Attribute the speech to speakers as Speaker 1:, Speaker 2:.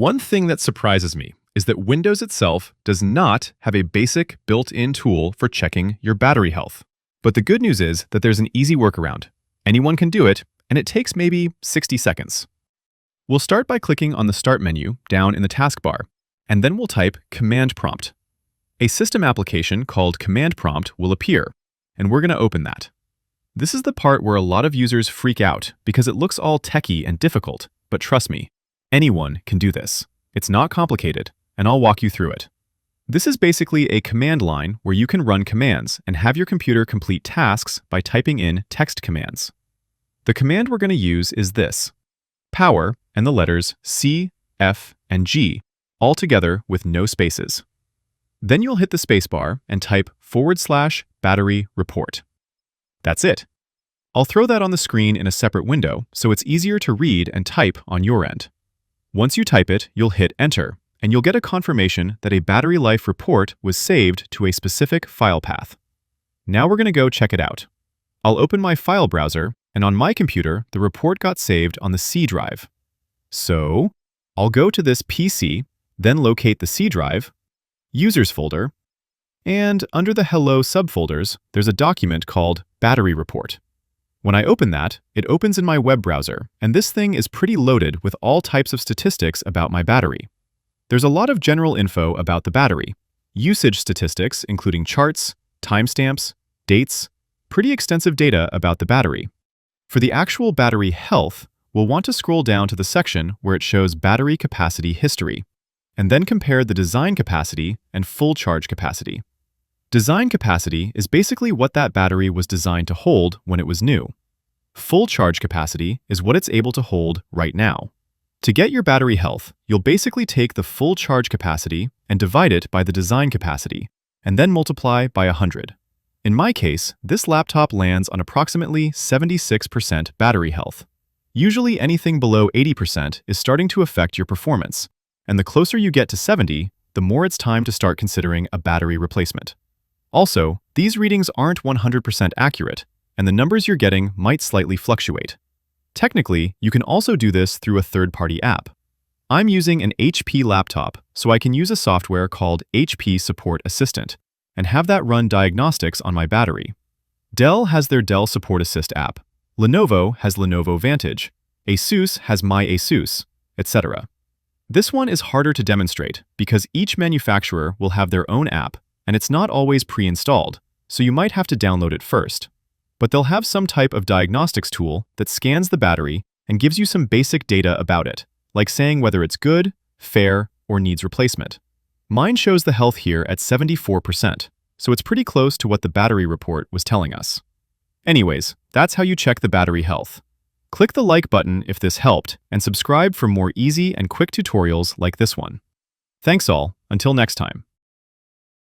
Speaker 1: One thing that surprises me is that Windows itself does not have a basic built-in tool for checking your battery health. But the good news is that there's an easy workaround. Anyone can do it, and it takes maybe 60 seconds. We'll start by clicking on the Start menu down in the taskbar, and then we'll type Command Prompt. A system application called Command Prompt will appear, and we're going to open that. This is the part where a lot of users freak out because it looks all techy and difficult, but trust me, anyone can do this. It's not complicated, and I'll walk you through it. This is basically a command line where you can run commands and have your computer complete tasks by typing in text commands. The command we're going to use is this: power and the letters C, F, and G, all together with no spaces. Then you'll hit the spacebar and type /battery-report. That's it. I'll throw that on the screen in a separate window so it's easier to read and type on your end. Once you type it, you'll hit Enter, and you'll get a confirmation that a battery life report was saved to a specific file path. Now we're going to go check it out. I'll open my file browser, and on my computer, the report got saved on the C drive. So, I'll go to this PC, then locate the C drive, Users folder, and under the Hello subfolders, there's a document called Battery Report. When I open that, it opens in my web browser, and this thing is pretty loaded with all types of statistics about my battery. There's a lot of general info about the battery, usage statistics including charts, timestamps, dates, pretty extensive data about the battery. For the actual battery health, we'll want to scroll down to the section where it shows battery capacity history, and then compare the design capacity and full charge capacity. Design capacity is basically what that battery was designed to hold when it was new. Full charge capacity is what it's able to hold right now. To get your battery health, you'll basically take the full charge capacity and divide it by the design capacity, and then multiply by 100. In my case, this laptop lands on approximately 76% battery health. Usually anything below 80% is starting to affect your performance, and the closer you get to 70, the more it's time to start considering a battery replacement. Also, these readings aren't 100% accurate, and the numbers you're getting might slightly fluctuate. Technically, you can also do this through a third-party app. I'm using an HP laptop, so I can use a software called HP Support Assistant and have that run diagnostics on my battery. Dell has their Dell Support Assist app, Lenovo has Lenovo Vantage, ASUS has My ASUS, etc. This one is harder to demonstrate because each manufacturer will have their own app, and it's not always pre-installed, so you might have to download it first. But they'll have some type of diagnostics tool that scans the battery and gives you some basic data about it, like saying whether it's good, fair, or needs replacement. Mine shows the health here at 74%, so it's pretty close to what the battery report was telling us. Anyways, that's how you check the battery health. Click the like button if this helped, and subscribe for more easy and quick tutorials like this one. Thanks all, until next time.